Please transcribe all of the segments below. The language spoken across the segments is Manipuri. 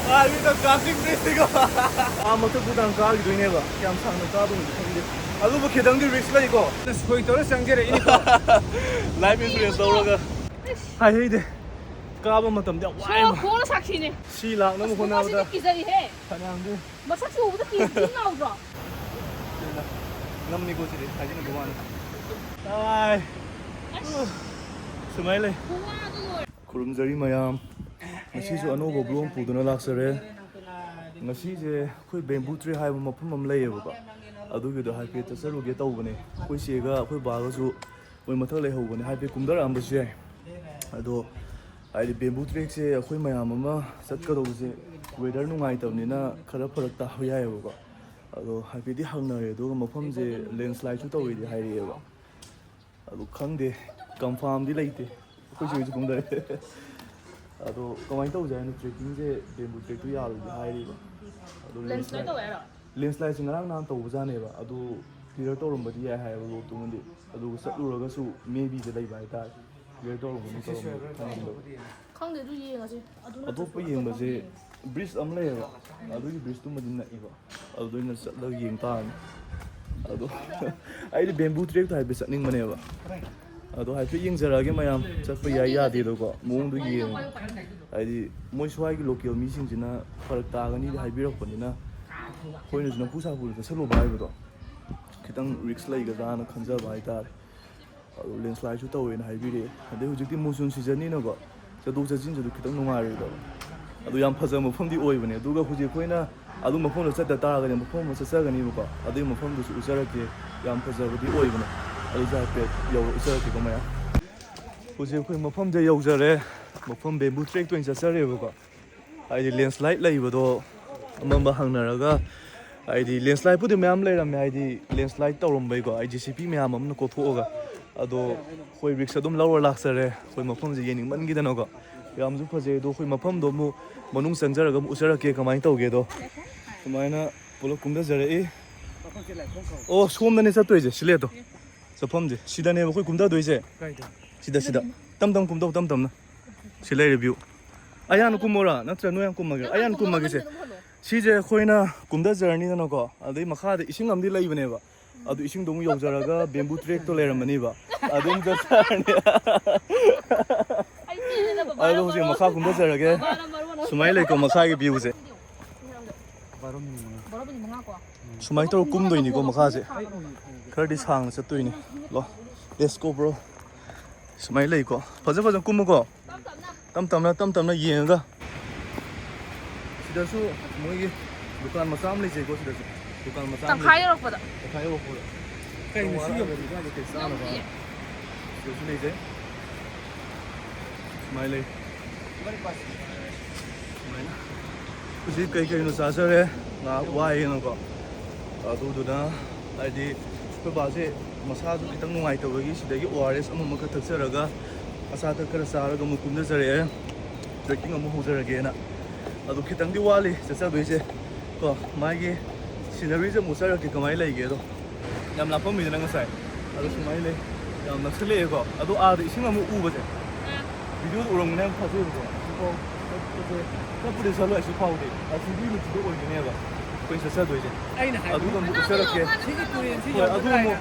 아, 일단 가식 브레이스가. 아, 모터보단 가기도이네가. 그냥 상는 까보는 게. 아도 뭐 계단들 릭스가 이거. 거의 떨어 상제래 이니까. 라이브 인플루언서 떠오르가. 하이 헤이데. 까본 mattamda 와이. 코너 삭히네. 시락 너무 혼나보다. 기자리해. 사냥들. 마삭시 오부터 나오더라. 남미 고지리 사진은 그만. 아이. 스마일레. 구름자리 마얌. ngasisu anoba blom puduna laksare ngasi je khoi bamboo tree haiba mafam am layeba ba adugi do haipe ta saruge tawbane khoi sega khoi ba ga su moi mathak lay hobane haipe kumdar am basu yai ado ai bamboo tree se khoi mayam ama satka do se weather nungai tabnina khara pharak ta hoyai ba ado haipe di hangnare do mafam je landslide chu tawi di hairi ba ado khangde confirm di laite khoi se kumdar 아도 그만 또 오자는 트레킹제 뱀부 트레킹 야로 하이리바 아도 랜스라이드 왜라? 랜스라이드 ng랑 난 또 오자네바 아도 클리어 또름버디 야 하이로 또문데 아도 sat루러가수 메비 제 레이바 다 클리어 또름버디 또름버 강대도 이해가지. 아도 빠 ꯌꯦꯡꯕꯁꯦ 브리ज ꯑꯃ ꯂꯩꯌꯦꯕ ꯑꯗꯨꯒꯤ ꯕ꯭ꯔꯤꯖꯇꯨꯃꯗꯤ ꯅꯛꯏꯕ ꯑꯗꯨꯗ ꯑꯣꯏꯅ ꯆꯠꯂꯒ ꯌꯦꯡ ꯇꯥꯔꯅꯤ ꯑꯗꯣ ꯑꯩꯗꯤ ꯕꯦꯝꯕꯨ ꯇ꯭ꯔꯦꯛꯇꯣ ꯍꯥꯏꯐꯦꯠ ꯆꯠꯅꯤꯡꯕꯅꯦꯕ ꯑꯗꯣ ꯍꯥꯏꯐꯦꯠ ꯌꯦꯡꯖꯔꯛꯑꯒꯦ ꯃꯌꯥꯝ ꯆꯠꯄ ꯌꯥꯏ ꯌꯥꯗꯦꯗꯣꯀꯣ ꯃꯑꯣꯡꯗꯣ ꯌꯦꯡꯉꯣ ꯍꯥꯏꯗꯤ ꯃꯣꯏ ꯁ꯭ꯋꯥꯏꯒꯤ ꯂꯣꯀꯦꯜ ꯃꯤꯁꯤꯡꯁꯤꯅ ꯐꯔꯛ ꯇꯥꯒꯅꯤꯗꯤ ꯍꯥꯏꯕꯤꯔꯛꯄꯅꯤ나 ꯑꯩꯈꯣꯏꯅꯁꯨ ꯅꯝꯐꯨ ꯁꯥꯐꯨꯗ ꯆꯠꯁꯜꯂꯨꯕ ꯍꯥꯏꯕꯗꯣ ꯈꯤꯇꯪ ꯔꯤꯛꯁ ꯂꯩꯒꯗ꯭ꯔꯥꯅ ꯈꯟꯖꯕ ꯍꯥꯏꯇꯥꯔꯦ ꯑꯗꯣ ꯂꯦꯟꯁ꯭ꯂꯥꯏꯗꯁꯨ ꯇꯧꯋꯦꯅ ꯍꯥꯏꯕꯤꯔꯛꯑꯦ ꯑꯗꯩ ꯍꯧꯖꯤꯛꯇꯤ ꯃꯨꯟꯁꯨꯟ ꯁꯤꯖꯟꯅꯤꯅꯀꯣ ꯆꯠꯊꯣꯛ ꯆꯠꯁꯤꯟꯁꯨ ꯈꯤꯇꯪ ꯅꯨꯡꯉꯥꯏꯔꯣꯏꯗꯕ ꯑꯗꯣ ꯌꯥꯝ ꯐꯖꯕ ꯃꯐꯝꯗꯤ ꯑꯣꯏꯕꯅꯦ ꯑꯗꯨꯒ ꯍꯧꯖꯤꯛ ꯑꯩꯈꯣꯏꯅ ꯑꯗꯨ ꯃꯐꯝꯗ ꯆꯠꯇ ꯇꯥꯔꯒꯗꯤ ꯃꯐꯝ ꯑꯃ ꯆꯠꯆꯒꯅꯤꯕꯀꯣ ꯑꯗꯨꯒꯤ ꯃꯐꯝꯗꯨꯁꯨ ꯎꯠꯆꯔꯛꯀꯦ ꯌꯥꯝ ꯐꯖꯕꯗꯤ ꯑꯣꯏꯕꯅꯦ ꯑꯗꯨꯁꯨ ꯍꯥꯏꯐꯦꯠ ꯎꯠꯆꯔꯛꯀꯦꯀꯣ ꯃꯌꯥꯝ ꯍꯧꯖꯤꯛ ꯑꯩꯈꯣꯏ ꯃꯐꯝꯗ ꯌꯧꯖꯔꯦ ꯃꯐꯝ ꯕꯦꯝꯕꯨ ꯇ꯭ꯔꯦꯛꯇ ꯑꯣꯏꯅ ꯆꯠꯆꯔꯦꯕꯀꯣ ꯍꯥꯏꯗꯤ ꯂꯦꯟꯁ꯭ꯂꯥꯏꯗ ꯂꯩꯕꯗꯣ ꯑꯃꯝꯕ ꯍꯪꯅꯔꯒ ꯍꯥꯏꯗꯤ ꯂꯦꯟꯁ꯭ꯂꯥꯏꯗꯄꯨꯗꯤ ꯃꯌꯥꯝ ꯂꯩꯔꯝꯃꯦ ꯍꯥꯏꯗꯤ ꯂꯦꯟꯁ꯭ꯂꯥꯏꯗ ꯇꯧꯔꯝꯕꯩꯀꯣ ꯑꯩ JCB ꯃꯌꯥꯝ ꯑꯃꯅ ꯀꯣꯊꯣꯛꯑꯒ ꯑꯗꯣ ꯑꯩꯈꯣꯏ ꯔꯤꯛꯁ ꯑꯗꯨꯝ ꯂꯧꯔ ꯂꯥꯛꯆꯔꯦ ꯑꯩꯈꯣꯏ ꯃꯐꯝꯁꯦ ꯌꯦꯡꯅꯤꯡꯃꯟꯈꯤꯗꯅꯀꯣ ꯌꯥꯝꯁꯨ ꯐꯖꯩ ꯑꯗꯣ ꯑꯩꯈꯣꯏ ꯃꯐꯝꯗꯣ ꯑꯃꯨꯛ ꯃꯅꯨꯡ ꯆꯪꯖꯔꯒ ꯑꯃꯨꯛ ꯎꯠꯆꯔꯛꯀꯦ ꯀꯃꯥꯏꯅ ꯇꯧꯒꯦꯗꯣ ꯁꯨꯃꯥꯏꯅ ꯄꯨꯂꯞ ꯀꯨꯝꯊꯖꯔꯛꯏ ꯑꯣ ꯁꯣꯝꯗꯅꯦ ꯆꯠꯇꯣꯏꯁꯦ ꯁꯤꯂꯦꯠꯇꯣ ꯆꯠꯐꯝꯁꯦ ꯁꯤꯗꯅꯦꯕ ꯑꯩꯈꯣꯏ ꯀꯨꯝꯊꯗꯣꯏꯁꯦ ꯁꯤꯗ ꯇꯝ ꯀꯨꯝꯊꯧ ꯇꯝ ꯇꯝꯅ ꯁꯤ ꯂꯩꯔꯦ ꯚ꯭ꯌꯨ ꯑꯌꯥꯅ ꯀꯨꯝꯃꯣꯔꯥ ꯅꯠꯇ꯭ꯔ ꯅꯣꯏ ꯌꯥꯝ ꯀꯨꯝꯃꯒꯦ ꯑꯌꯥꯅ ꯀꯨꯝꯃꯒꯦꯁꯦ ꯁꯤꯁꯦ ꯑꯩꯈꯣꯏꯅ ꯀꯨꯝꯊꯖꯔꯅꯤꯗꯅꯀꯣ ꯑꯗꯩ ꯃꯈꯥꯗ ꯏꯁꯤꯡ ꯑꯃꯗꯤ ꯂꯩꯕꯅꯦꯕ ꯑꯗꯨ ꯏꯁꯤꯡꯗꯣ ꯑꯃꯨꯛ ꯌꯧꯖꯔꯒ ꯕꯦꯝꯕꯨ ꯇ꯭ꯔꯦꯛꯇꯣ ꯂꯩꯔꯝꯃꯅꯤꯕ ꯑꯗꯨꯝ ꯆꯠꯆꯔꯅꯤ ꯑꯗꯣ ꯍꯧꯖꯤꯛ ꯃꯈꯥ ꯀꯨꯝꯊꯖꯔꯒꯦ ꯁꯨꯃꯥꯏꯅ ꯂꯩꯀꯣ ꯃꯈꯥꯒꯤ ꯚ꯭ꯌꯨꯁꯦ ꯁꯨꯃꯥꯏꯅ ꯇꯧꯔ ꯀꯨꯝꯗꯣꯏꯅꯤꯀꯣ ꯃꯈꯥꯁꯦ ꯈꯔꯗꯤ ꯁꯥꯡꯅ ꯆꯠꯇꯣꯏꯅꯤ ꯂꯣ ꯂꯦꯠꯁ ꯒꯣ ꯕ꯭ꯔꯣ ꯁꯨꯃꯥꯏꯅ ꯂꯩꯀꯣ ꯐꯖꯅ ꯀꯨꯝꯃꯨꯀꯣ ꯇꯝ ꯇꯝꯅ ꯌꯦꯡꯉꯒ ꯁꯤꯗꯁꯨ ꯃꯣꯏꯒꯤ ꯗꯨꯀꯥꯟ ꯃꯆꯥ ꯑꯃ ꯂꯩꯖꯩꯀꯣ ꯁꯤꯗꯁꯨ ꯗꯨꯀꯥꯟ ꯃꯆꯥ ꯑꯃ ꯇꯪꯈꯥꯏ ꯌꯧꯔꯛꯄꯗ ꯀꯩꯅꯣ ꯁꯤ ꯌꯧꯔꯛꯄꯗ ꯀꯩ ꯆꯥꯅꯕ ꯁꯤꯗꯁꯨ ꯂꯩꯖꯩ ꯁꯨꯃꯥꯏꯅ ꯂꯩ ꯁꯨꯃꯥꯏꯅ ꯍꯧꯖꯤꯛ ꯀꯩꯅꯣ ꯆꯥꯖꯔꯦ ꯉꯥꯏꯍꯥꯛ ꯋꯥꯏꯌꯦꯅꯀꯣ ꯑꯗꯨꯗꯨꯅ ꯍꯥꯏꯗꯤ ꯑꯩꯈꯣꯏ ꯕꯥꯁꯦ ꯃꯁꯥꯁꯨ ꯈꯤꯇꯪ ꯅꯨꯡꯉꯥꯏꯇꯕꯒꯤ ꯁꯤꯗꯒꯤ ORS ꯑꯃ ꯈꯔ ꯊꯛꯆꯔꯒ ꯑꯆꯥ ꯑꯊꯛ ꯈꯔ ꯆꯥꯔꯒ ꯑꯃꯨꯛ ꯀꯨꯝꯊꯖꯔꯛꯑꯦ ꯇ꯭ꯔꯦꯛꯀꯤꯡ ꯑꯃꯨꯛ ꯍꯧꯖꯔꯒꯦꯅ ꯑꯗꯨ ꯈꯤꯇꯪꯗꯤ ꯋꯥꯠꯂꯤ ꯆꯠꯆꯗꯣꯏꯁꯦ ꯀꯣ ꯃꯥꯒꯤ ꯁꯤꯅꯔꯤꯁꯦ ꯑꯃꯨꯛ ꯆꯠꯔꯛꯀꯦ ꯀꯃꯥꯏꯅ ꯂꯩꯒꯦꯗꯣ ꯌꯥꯝ ꯂꯥꯞꯄꯝꯃꯤꯗꯅ ꯉꯁꯥꯏ ꯑꯗꯣ ꯁꯨꯃꯥꯏꯅ ꯂꯩ ꯌꯥꯝ ꯅꯛꯁꯤꯜꯂꯛꯑꯦꯀꯣ ꯑꯗꯣ ꯑꯥꯗ ꯏꯁꯤꯡ ꯑꯃꯨꯛ ꯎꯕꯁꯦ ꯚꯤꯗꯤꯑꯣꯗ ꯎꯔꯝꯒꯅꯤ ꯌꯥꯝ ꯐꯖꯩꯕꯀꯣ ꯁꯤꯐꯥꯎ ꯆꯠꯄꯨꯗꯤ ꯆꯠꯂꯣꯏ ꯑꯁꯤ ꯐꯥꯎꯗꯤ ꯑꯁꯤꯒꯤ ꯂꯨꯆꯤꯗ ꯑꯣꯏꯗꯣꯏꯅꯦꯕ ꯑꯩꯈꯣꯏ ꯆꯠꯆꯗꯣꯏꯁꯦ ꯑꯗꯨꯒ ꯑꯃꯨꯛ ꯎꯠꯆꯔꯛꯀꯦ ꯁꯤꯒꯤ ꯇꯨꯔꯦꯟꯁꯤ ꯍꯣꯏ ꯑꯗꯨ ꯑꯃꯨꯛ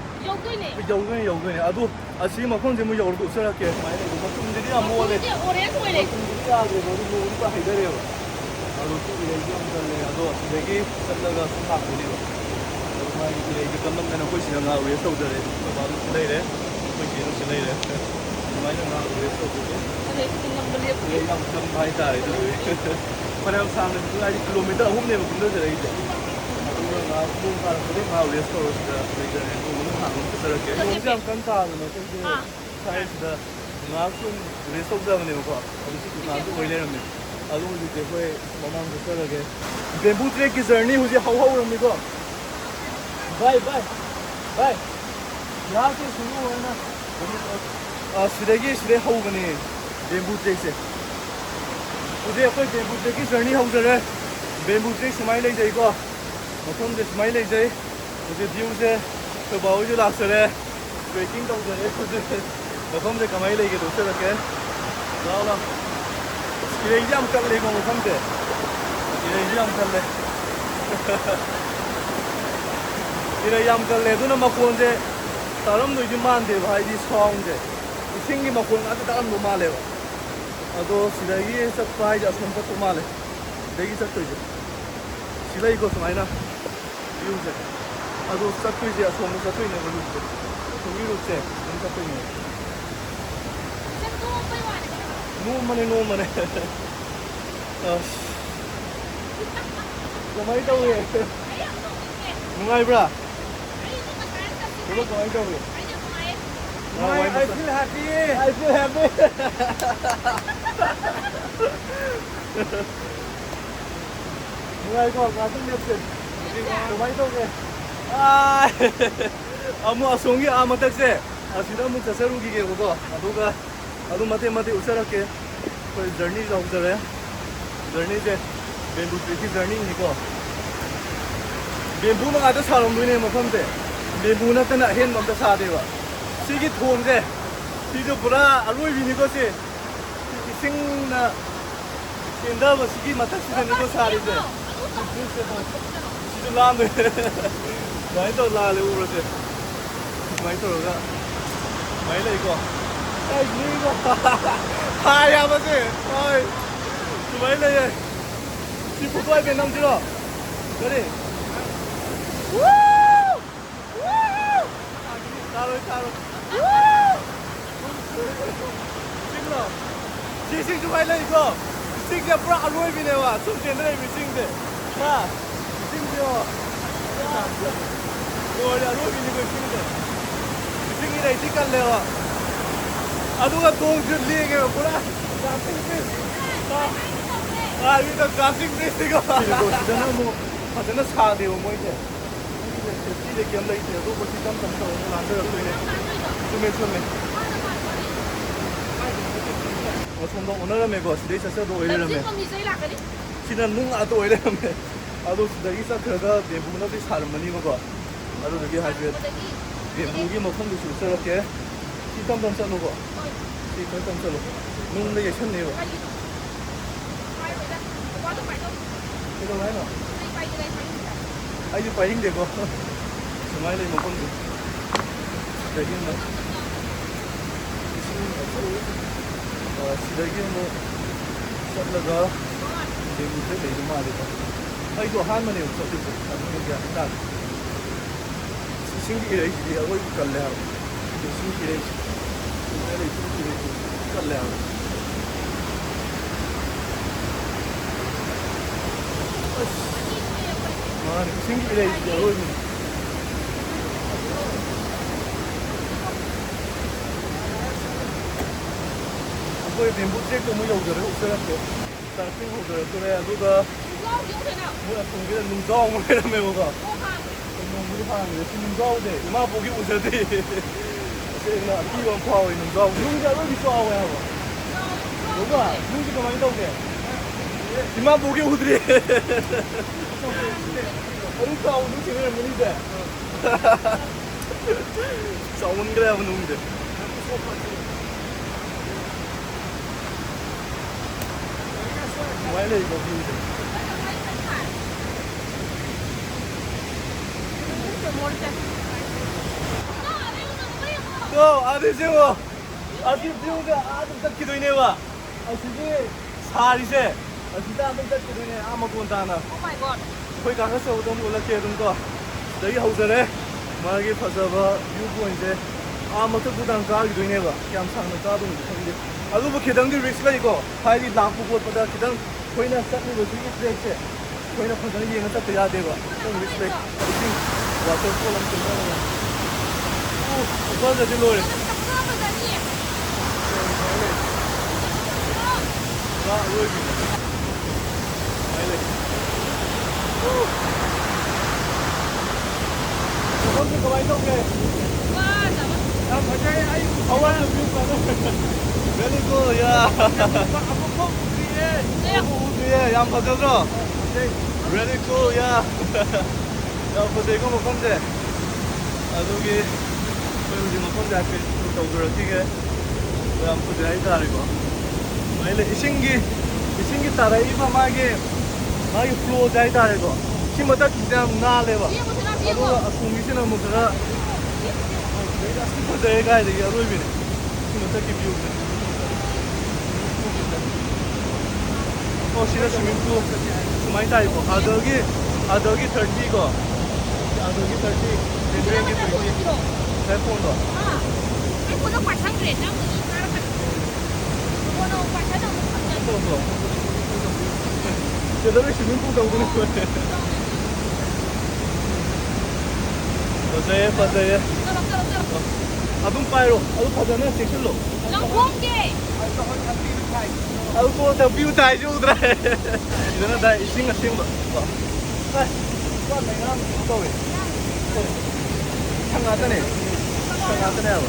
ꯌꯧꯗꯣꯏꯅꯦ ꯌꯧꯗꯣꯏꯅꯦ ꯑꯗꯨ ꯑꯁꯤ ꯃꯐꯝꯁꯦ ꯑꯃꯨꯛ ꯌꯧꯔꯒ ꯎꯠꯆꯔꯛꯀꯦ ꯁꯨꯃꯥꯏꯅ ꯂꯩꯕ ꯃꯇꯨꯡꯗꯗꯤ ꯌꯥꯝ ꯃꯣꯠꯂꯦ ꯑꯣꯔꯦꯟꯖ ꯑꯣꯏꯔꯦ ꯃꯇꯨꯡꯗꯗꯤ ꯌꯥꯗ꯭ꯔꯦꯕ ꯑꯗꯨ ꯅꯣꯡꯗꯤ ꯍꯩꯊꯔꯦꯕ ꯑꯗꯣ ꯏꯔꯩꯁꯦ ꯌꯥꯝ ꯆꯜꯂꯦ ꯑꯗꯣ ꯁꯤꯗꯒꯤ ꯆꯠꯂꯒ ꯁꯨꯝ ꯂꯥꯛꯇꯣꯏꯅꯦꯕ ꯑꯗꯣ ꯃꯥꯒꯤ ꯏꯔꯩꯁꯦ ꯀꯝꯃꯟꯗꯅ ꯑꯩꯈꯣꯏ ꯁꯤꯗ ꯉꯥ ꯔꯦꯁ ꯇꯧꯖꯔꯦ ꯕꯕꯥꯗꯨ ꯁꯤ ꯂꯩꯔꯦ ꯑꯩꯈꯣꯏ ꯆꯦꯅꯨ ꯁꯤ ꯂꯩꯔꯦ ꯑꯗꯨꯃꯥꯏꯅ ꯉꯥ ꯔꯦꯁ ꯇꯧꯖꯒꯦ ꯏꯔꯩ ꯌꯥꯝ ꯆꯝꯕ ꯍꯥꯏꯇꯥꯔꯦ ꯑꯗꯨꯗꯤ ꯐꯅꯌꯥꯝ ꯁꯥꯡꯅ ꯍꯥꯏꯗꯤ ꯀꯤꯂꯣꯃꯤꯇꯔ 3ꯅꯦꯕ ꯀꯨꯝꯊꯖꯔꯛꯏꯁꯦ ꯑꯗꯨꯒ ꯉꯥ ꯄꯨꯡ ꯇꯥꯔꯛꯄꯗꯒꯤ ꯉꯥ ꯔꯦꯁ ꯇꯧꯔ ꯁꯤꯗ ꯂꯩꯖꯔꯦ ꯅꯣꯡꯃꯗ ꯍꯥꯡꯕ ꯆꯠꯆꯔꯛꯀꯦ ꯅꯣꯡꯁꯦ ꯌꯥꯝ ꯀꯟꯅ ꯇꯥꯗꯅ ꯑꯩꯈꯣꯏꯁꯦ ꯁ꯭ꯋꯥꯏꯁꯤꯗ ꯉꯥꯏꯍꯥꯛ ꯁꯨꯝ ꯔꯦꯁ ꯇꯧꯖꯕꯅꯦꯕꯀꯣ ꯍꯧꯖꯤꯛꯁꯤ ꯗꯨꯀꯥꯟꯁꯨ ꯑꯣꯏ ꯂꯩꯔꯝꯃꯦ ꯑꯗꯨ ꯍꯧꯖꯤꯛꯇꯤ ꯑꯩꯈꯣꯏ ꯃꯃꯥꯡ ꯆꯠꯆꯔꯒꯦ ꯕꯦꯝꯕꯨ ꯇ꯭ꯔꯦꯛꯀꯤ ꯖꯔꯅꯤ ꯍꯧꯖꯤꯛ ꯍꯧꯔꯝꯅꯤꯀꯣ ꯚꯥꯏ ꯉꯥꯏꯍꯥꯛꯁꯦ ꯁꯨꯔꯨ ꯑꯣꯏꯅ ꯁꯤꯗꯩ ꯍꯧꯕꯅꯦ ꯕꯦꯝꯕꯨ ꯇ꯭ꯔꯦꯛꯁꯦ ꯍꯧꯖꯤꯛ ꯑꯩꯈꯣꯏ ꯕꯦꯝꯕꯨ ꯇ꯭ꯔꯦꯛꯀꯤ ꯖꯔꯅꯤ ꯍꯧꯖꯔꯦ ꯕꯦꯝꯕꯨ ꯇ꯭ꯔꯦꯛ ꯁꯨꯃꯥꯏꯅ ꯂꯩꯖꯩꯀꯣ ꯃꯐꯝꯁꯦ ꯁꯨꯃꯥꯏꯅ ꯂꯩꯖꯩ ꯍꯧꯖꯤꯛ ꯚ꯭ꯌꯨꯁꯦ ꯑꯩꯈꯣꯏ ꯕꯥꯍꯣꯏꯁꯨ ꯂꯥꯛꯆꯔꯦ ꯇ꯭ꯔꯦꯛꯀꯤꯡ ꯇꯧꯖꯔꯦ ꯍꯧꯖꯤꯛ ꯃꯐꯝꯁꯦ ꯀꯃꯥꯏꯅ ꯂꯩꯒꯦꯗꯣ ꯎꯠꯆꯔꯛꯀꯦ ꯂꯥꯛꯑꯣ ꯏꯔꯩꯁꯦ ꯌꯥꯝ ꯀꯜꯂꯦꯀꯣ ꯃꯐꯝꯁꯦ 이래 양 갈래. 이래 양 갈래. 누나 막고인데 다름도 이제 만데 바이디 사운데. 이생기 막고 아주 다름도 말해요. 아도 시다기 서프라이즈 아সম도 또 말해. 내기 삭도 이제. 시다 이거 스마이나. 이우제. 아도 삭도 이제 아솜도 삭도 있는 걸로 이제. 저기로 제. 삭도 있는. 노만해. 그만이 더우게. 누가이브라. 그거 그만이 더우게. I feel happy. I feel happy. 누가이거 가슴 냈어. 그만이 더우게. 아, 아무 아송이 아무 딱세. 아시다 뭐 자세루기게 그거. 아도가 아도 마테 우사라게. 그 저니가 우사래. 저니제 뱀부 트리 저니니고. 뱀부는 아주 사람들이 먹는데 뱀부는 때나 hen 먹다 사대와. 시기 통제. 시도 보라 알로이비니 것이 생나 인다버 시기 맡아 쓰는 거 사리제. 시도 라면. 많이 더 라래 우르제. 많이 더가. 많이 내 이거. 아이 이거. 하이 아버지. 아이. 많이 내. 지 포토에 벤남 들어. 그래. 우! 우! 따로. 찍어. 지식 좀 할래 이거. 지식이 브라 알로이비네 와. 좀 전에 미싱데. 자. 미싱이요. 뭘 알로이비네 거 미싱데. 미싱이라 이tikkal래 와. 아도가 동줄 리에게 보라. 가싱 아, 이거 가싱 데스 이거. 이거 진짜 뭐 하잖아 사대요 뭐 이제. 이제 기억나 있어요. 또 뭐지 깜짝 놀라서 안 들었어요. 좀 손도 오늘은 메고 시대에서 도 이래라면 지난 뭉 아도 이래라면 아도 시대기 사크가 대부분의 사람만이 거고 아도 되게 하죠. 대부분이 뭐 컨디 수스럽게 시점점 써놓고 시점점 써놓고 눈에 예천네요. 이거 왜요? 아이 파이팅 되고 스마일이 뭐 컨디 되긴 뭐 시다기 뭐 썰러가 대부분에 내좀 말이다. 아이고 한만에 없었지. 아무게 딱 신기해 이게 하고 있을래. 신기해. 신기해. 아, 신기해 이게 하고 있는. 거의 뱀부 트랙도 뭐 여기를 없어졌고 땅콩 오더라 그래야 누가 뭐야 동기는 눈싸움을 해라며 뭐가 눈물이 파는데 눈싸움대 이마 보기 웃어대 그래나 이번 파워 있는 눈싸움 눈자 여기 쏘아와야 하고 누가 눈기가 많이 나오게 이마 보기 웃으리 어디 싸움 눈치를 문인데 싸우는 그래야 하면 눈인데 Why did you go music? 또 아드지고 아드지고가 아들 닦기도 이네와 아시지 살이세 아시다 아들 닦기도 이네 아무것도 안 하나 거기 가서 오던 올라게 거 여기 하우스래 마기 파서봐 유고 이제 아무것도 부담 가기도 이네와 그냥 상는 가도 이제 아주 뭐 계단들 릭스가 이거 하이리 나쁘고 보다 계단 거기나 쌓는 거 되게 스트레스 거기나 건전히 이행을 딱 돼야 되고 좀 릭스백 와서 폴럼 좀 하는 오 맞아 딜로리 와 여기 아이래 저거 많이 동네 야 맞아요 아이고 어와는 뷰가 Very good, yeah. Yeah, yang patut tu. Very cool, yeah. Yang patut kau makan deh. Aduh, ke, kau mesti makan deh. Aku tahu berarti ke. Yang patut aja tarik kau. Maile, isinggi tarai iba mage. 마이 플로우 자이다래고 심었다 기장 나래봐 뒤에 뭐 되나 뒤에 아도 뭐 공기시는 뭐 그라 스포츠에 가야 돼 여러분이 심었다 기뷰 시다 스위밍풀 많이 다 있고 아덕이 30거 아덕이 30 这个在过去了 대폰도 啊哎我都快餐给咱们一家了我都快餐都快餐 또 제대로 스위밍풀 가고 있는 거야 맞아요 走了走了走了 아동 빠이로 아동 파잖아 섹실로 让光给 아동 또 뷰 다 해주더라 이거는 다 이싱가 싱가 와 내가 또 왜? 창가더네 하고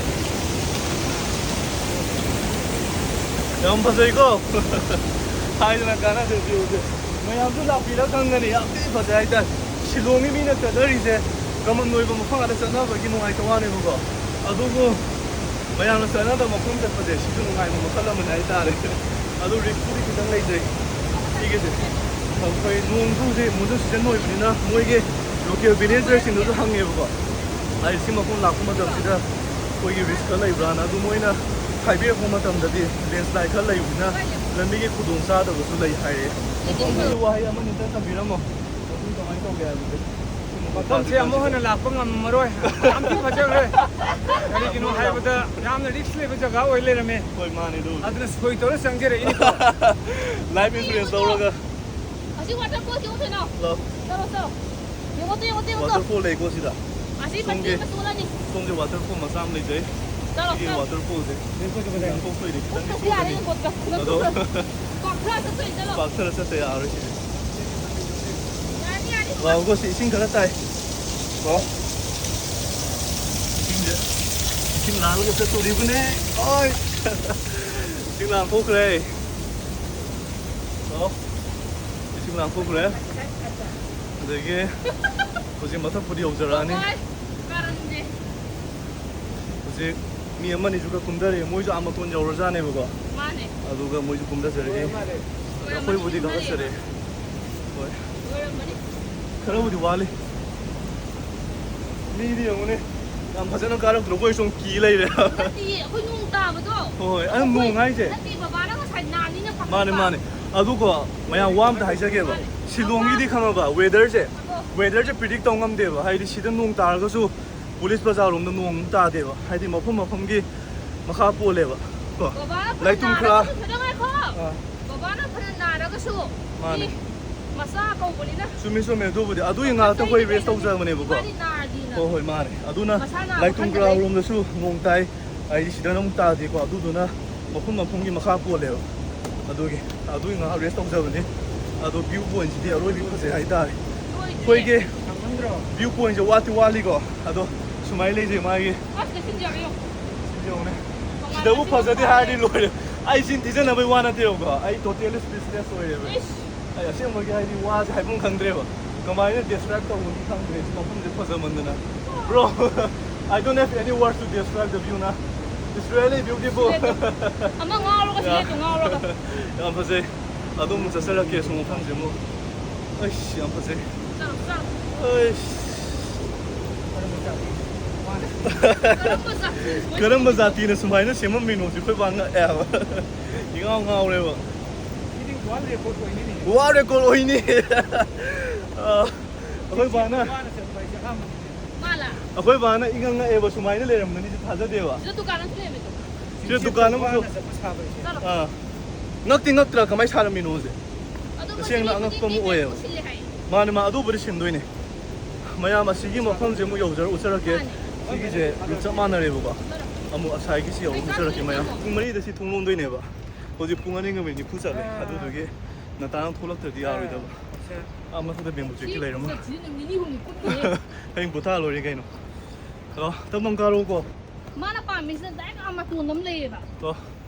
연파서 이거 하이드나 가나 저 뷰지 뭐야도 나 비라 강가니 앞에 봐자 일단 실롱이 미는 때들이제 그러면 너희가 뭐 방아를 써나 거기 농아이 동안에 보고 아도고 뭐야는 써나도 뭐 컴퓨터 버제 시중 농아이 뭐 살라면 아이다래 아도 리프리 기장 레이제 이게 거의 농구제 모든 시즌 노이브나 뭐이게 로케 비네저 신도도 항해 보고 아이 심어폰 라쿠마 잡지다 거기 리스크 라이브라나 아도 뭐이나 하이비에 보면 담다디 렌스라이 칼 라이브나 런미게 구동사도 무슨 라이 하이 뭐 와이 아마 인터 담비라모 무슨 더 많이 오게 하는데 ꯃꯐꯝꯁꯦ ꯑꯃꯨꯛ ꯍꯟꯅ ꯂꯥꯛꯄ ꯉꯝꯃꯔꯣꯏ ꯌꯥꯝ ꯊꯤ ꯐꯖꯈ꯭ꯔꯦ ꯀꯔꯤꯒꯤꯅꯣ ꯍꯥꯏꯕꯗ ꯌꯥꯝꯅ ꯔꯤꯛꯁ ꯂꯩꯕ ꯖꯒꯥ ꯑꯣꯏ ꯂꯩꯔꯝꯃꯦ ꯍꯣꯏ ꯃꯥꯅꯦ ꯑꯗꯨ ꯑꯗꯨꯅ ꯁꯣꯏ ꯇꯧꯔ ꯆꯪꯖꯔꯛꯏꯅꯤꯀꯣ 라이브 인플루언서 ꯇꯧꯔꯒ 阿西我这过去我推呢 러 走了走有我对有对有走 워터폴 레이고 시다 阿西把这个输了你 송제 워터폴 마삼 레이제 走了 이게 走了 워터폴 제 폭포 이렇게 我可惜啊人我这那都是广特是对的了 박스를 썼어요 아르시 你啊你 와 이것이 싱크를 따이 뭐 지금 나는 게 또 리브네 어이 지금 난 포크래 지금 난 포크래 근데 이게 뭐지 마타 뿌리 오저라니 가는데 뭐지 미 엄마니 주가 군다리 뭐이죠 아마 돈 여러자네 보고 마네 아 누가 뭐이죠 군다저리 거의 부디 가서래 뭐 오랜만에 그럼 부디 와리 미리 영혼에 안 파자는 가락 들고 있어 기래래 이 혼용 따버도 ꯍꯣꯏ ꯑꯗꯨꯝ ꯅꯨꯡꯉꯥꯏꯖꯦ ꯅꯠꯇꯦ ꯕꯕꯥꯅ ꯉꯁꯥꯏ ꯅꯥꯅꯤꯅ ꯃꯥꯅꯦ ꯃꯥꯅꯦ ꯑꯗꯨꯒ ꯃꯌꯥꯝ ꯋꯥ ꯑꯝꯇ ꯍꯥꯏꯖꯒꯦꯕ ꯁꯤꯂꯣꯡꯒꯤꯗꯤ ꯈꯪꯉꯕ ꯋꯦꯗꯔꯁꯦ ꯄ꯭ꯔꯤꯗꯤꯛ ꯇꯧ ꯉꯝꯗꯦꯕ ꯍꯥꯏꯗꯤ ꯁꯤꯗ ꯅꯣꯡ ꯇꯥꯔꯒꯁꯨ ꯄꯨꯂꯤꯁ ꯕꯖꯥꯔꯔꯣꯝꯗ ꯅꯣꯡ ꯇꯥꯗꯦꯕ ꯍꯥꯏꯗꯤ ꯃꯐꯝ ꯃꯐꯝꯒꯤ ꯃꯈꯥ ꯄꯣꯜꯂꯦꯕ ꯀꯣ ꯂꯩꯇꯨꯝ ꯈꯔ ꯕꯕꯥꯅ ꯐꯅ ꯅꯥꯔꯒꯁꯨ ꯃꯥꯅꯦ ꯃꯆꯥ ꯀꯧꯕꯅꯤꯅ ꯆꯨꯝꯃꯦ ꯑꯗꯨꯕꯨꯗꯤ ꯑꯗꯨꯒꯤ ꯉꯥꯛꯇꯪ ꯑꯩꯈꯣꯏ ꯔꯦꯁ ꯇꯧꯖꯕꯅꯦꯕꯀꯣ ꯃꯥꯗꯤ ꯅꯥꯔꯗꯤꯅ ꯍꯣꯏ ꯃꯥꯅꯦ ꯑꯗꯨꯅ ꯂꯩꯇꯨꯝ ꯈꯔꯔꯣꯝꯗꯁꯨ ꯅꯣꯡ ꯇꯥꯏ ꯍꯥꯏꯗꯤ ꯁꯤꯗ ꯅꯣꯡ ꯇꯥꯗꯦꯀꯣ ꯑꯗꯨꯗꯨꯅ ꯃꯐꯝ ꯃꯐꯝꯒꯤ ꯃꯈꯥ ꯄꯣꯜꯂꯦꯕ ꯑꯗꯨꯒꯤ ꯉꯥꯏꯍꯥꯛ ꯔꯦꯁ ꯇꯧꯖꯕꯅꯤ ꯑꯗꯣ ꯚ꯭ꯌꯨ ꯄꯣꯏꯟꯠꯁꯤꯗꯤ ꯑꯔꯣꯏꯕꯤ ꯐꯖꯩ ꯍꯥꯏꯇꯥꯔꯦ ꯑꯩꯈꯣꯏꯒꯤ ꯚ꯭ꯌꯨ ꯄꯣꯏꯟꯠꯁꯦ ꯋꯥꯠꯇꯤ ꯋꯥꯠꯂꯤꯀꯣ ꯑꯗꯣ ꯁꯨꯃꯥꯏꯅ ꯂꯩꯖꯩ ꯃꯥꯒꯤ ꯁꯤꯗꯕꯨ ꯐꯖꯗꯦ ꯍꯥꯏꯔꯗꯤ ꯂꯣꯏꯔꯦ ꯑꯩ ꯆꯤꯟ ꯊꯤꯖꯟꯅꯕꯩ ꯋꯥ ꯅꯠꯇꯦꯕꯀꯣ ꯑꯩ ꯇꯣꯇꯦꯜꯂꯤ ꯁ꯭ꯄꯤꯆꯂꯦꯁ ꯑꯣꯏꯔꯦꯕ ꯑꯩ ꯑꯁꯦꯡꯕꯒꯤ ꯍꯥꯏꯗꯤ ꯋꯥꯁꯦ ꯍꯥꯏꯐꯝ ꯈꯪꯗ꯭ꯔꯦꯕ ꯀꯃꯥꯏꯅ ꯗꯦꯁꯀ꯭ꯔꯥꯏꯕ ꯇꯧꯕꯅꯤ ꯈꯪꯗ꯭ꯔꯦ ꯁꯤ ꯃꯐꯝꯁꯦ ꯐꯖꯃꯟꯗꯅ bro I don't have any words to describe the view now it's really beautiful ꯑꯃ ꯉꯥꯎꯔꯒ ꯁꯤꯗ ꯉꯥꯎꯔꯒ ꯌꯥꯝ ꯐꯖꯩ ꯑꯗꯨꯝ ꯆꯠꯆꯔꯛꯀꯦ ꯁꯨꯝ ꯃꯐꯝꯁꯦ ꯑꯃꯨꯛ ꯑꯩꯁ ꯌꯥꯝ ꯐꯖꯩ ꯑꯩꯁ ꯀꯔꯝꯕ ꯖꯥꯇꯤꯅ ꯁꯨꯃꯥꯏꯅ ꯁꯦꯝꯃꯝꯃꯤꯅꯣꯁꯦ ꯑꯩꯈꯣꯏ ꯕꯥ ꯉꯛꯑꯦꯕ ꯏꯉꯥꯎ ꯉꯥꯎꯔꯦꯕ ꯋꯥꯔꯜ ꯔꯦꯀꯣꯔꯗ ꯑꯣꯏꯅꯤꯅꯦ ꯋꯥꯔꯜ ꯔꯦꯀꯣꯔꯗ ꯑꯣꯏꯅꯤ ꯑꯩꯈꯣꯏ ꯕꯥꯅ ꯃꯥꯂꯥ ꯑꯩꯈꯣꯏ ꯕꯥꯅ ꯏꯉꯛ ꯉꯛꯑꯦꯕ ꯁꯨꯃꯥꯏꯅ ꯂꯩꯔꯝꯒꯅꯤꯁꯦ ꯊꯥꯖꯗꯦꯕ ꯁꯤꯗ ꯗꯨꯀꯥꯟ ꯑꯃꯁꯨ ꯂꯩꯔꯝꯃꯦ ꯁꯤꯗ ꯗꯨꯀꯥꯟ ꯑꯃꯁꯨ ꯉꯛꯇꯤ ꯉꯛꯇ꯭ꯔꯥ ꯀꯃꯥꯏꯅ ꯁꯥꯔꯝꯃꯤꯅꯣꯁꯦ ꯇꯁꯦꯡꯅ ꯑꯉꯛꯄ ꯑꯃ ꯑꯣꯏꯌꯦꯕ ꯃꯥꯅꯦ ꯑꯗꯨꯕꯨꯗꯤ ꯁꯤꯟꯗꯣꯏꯅꯦ ꯃꯌꯥꯝ ꯑꯁꯤꯒꯤ ꯃꯐꯝꯁꯦ ꯑꯃꯨꯛ ꯌꯧꯖꯔ ꯎꯠꯆꯔꯛꯀꯦ ꯁꯤꯒꯤꯁꯦ ꯆꯞ ꯃꯥꯟꯅꯔꯦꯕꯀꯣ ꯑꯃꯨꯛ ꯑꯁꯥꯏꯒꯤꯁꯤ ꯌꯧꯔ ꯎꯠꯆꯔꯛꯀꯦ ꯃꯌꯥꯝ ꯄꯨꯡ 4ꯗ ꯁꯤ ꯊꯣꯡ ꯂꯣꯟꯗꯣꯏꯅꯦꯕ ꯍꯧꯖꯤꯛ ꯄꯨꯡ 2ꯒ ꯃꯤꯅꯤꯠ 9 ꯆꯠꯂꯦ ꯑꯗꯨꯗꯨꯒꯤ ꯅꯇꯥꯅ ꯊꯣꯛꯂꯛꯇ꯭ꯔꯗꯤ ꯌꯥꯔꯣꯏꯗꯕ ꯃꯊꯛꯇ ꯕꯦꯝꯕꯨ ꯇ꯭ꯔꯦꯛꯀꯤ ꯂꯩꯔꯝꯃ ꯍꯌꯦꯡ ꯄꯣꯊꯥ ꯂꯣꯏꯔꯦ ꯀꯩꯅꯣ ꯇꯞꯅ ꯀꯥꯔꯛꯎꯀꯣ ꯃꯥꯅ ꯄꯥꯝꯃꯤꯁꯤꯅ ꯗꯥꯏꯔꯦꯛ ꯃꯇꯣꯟ ꯑꯃ ꯂꯩꯌꯦꯕ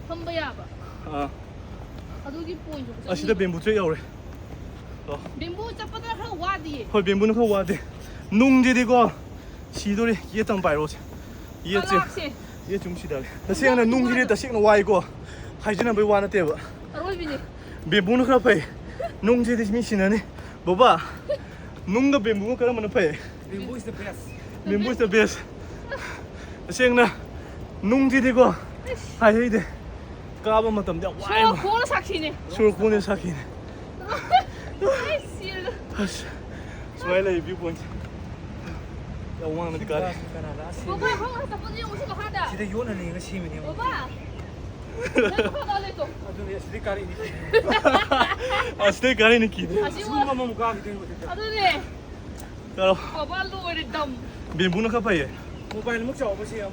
ꯐꯝꯕ ꯌꯥꯕ ꯑꯗꯨꯒꯤ ꯄꯣꯏꯟꯠꯇꯣ ꯑꯁꯤꯗ ꯕꯦꯝꯕꯨ ꯇ꯭ꯔꯦꯛ ꯌꯧꯔꯦ ꯕꯦꯝꯕꯨ ꯆꯠꯄꯗ ꯈꯔ ꯋꯥꯗꯤꯌꯦ ꯍꯣꯏ ꯕꯦꯝꯕꯨꯅ ꯈꯔ ꯋꯥꯗꯦ ꯅꯨꯡꯁꯤꯗꯤꯀꯣ ꯁꯤꯗꯣꯔꯦ ꯌꯦꯠꯇꯪ ꯄꯥꯏꯔꯣꯁꯦ ꯌꯦꯠ ꯁꯨꯝ ꯁꯤꯗꯔꯦ ꯇꯁꯦꯡꯅ ꯅꯨꯡꯁꯤꯗꯤ ꯇꯁꯦꯡꯅ ꯋꯥꯏꯀꯣ ꯍꯥꯏꯖꯅꯕꯩ ꯋꯥ ꯅꯠꯇꯦꯕ ꯑꯔꯣꯏꯕꯤꯅꯤ ꯕꯦꯝꯕꯨꯅ ꯈꯔ ꯐꯩ ꯅꯨꯡꯁꯤꯗꯤ ꯃꯤ ꯁꯤꯅꯅꯤ Boba, nunga bamboo ka naman na pa eh. Bamboo is the best. Bamboo is the best. Asing na, nung dito ko, ay hindi. Kaba matamda, why 저 mo? 고는 삭히네. Sure kunin sa akin. 아이 씨를. Smile ay viewpoint. Yawang na dikari. 오빠 형은 딱 보니 오신 거 하다. 시대 요는 이거 시민이요. 오빠. 내가 하다 그랬어. 아주 시대 가리. Ah, stay kari ni kid. 아쉬워. 뭐 가게 된 거죠. 아들이. Karo, 오빠 로이를 덤. bamboo na ka pa eh. 모바일 먹자 없으세요.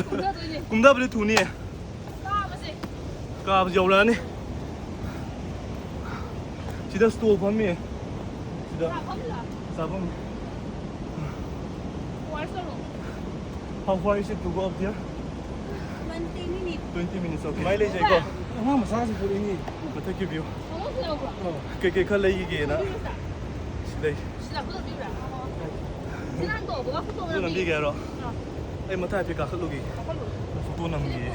공사도 이제. Kumda bali tuni eh. 따아버지. Kaba yawla ni. Sida stove pami eh. Sida 다 겁나. sabang. 월서로. How far is it to go up there? 20 minutes. 20 minutes. Okay. Mileage ay ko. 아, 마사지 보리니. Take your view. 정원수요 그럼. Kaya kala yigi na. Sida. 시다 그거 비우라. 지난도 뭐가 Tu 붙어 nam bigi ro. Ay matay pi ka khlugi. Tu nam gi.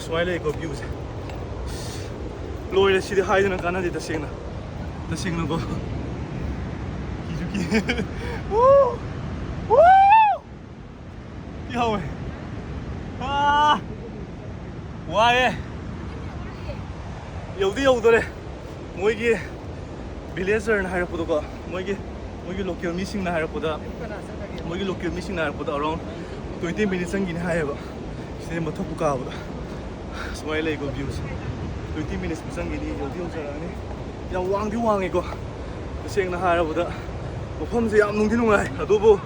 Smile ko views. Loi sida hide na kana di ta sing na. Ta sing na go. Kijuki. Woo! Woo! Yo. Ah! Why? 여기 오더래. 뭐이게 빌레저는 할 것보다 뭐이게 로컬 미싱나 할 것보다 뭐이게 로컬 미싱나 할 것보다 around 20 minutes 상긴 하여가. 시대 뭐 탑부가 보다. 스마일 이거 views. 20 minutes 상긴이 여기 오잖아네. 야 왕디 왕이고. 생나 하여보다 뭐 폼세 ям 농디 농아이. 아도보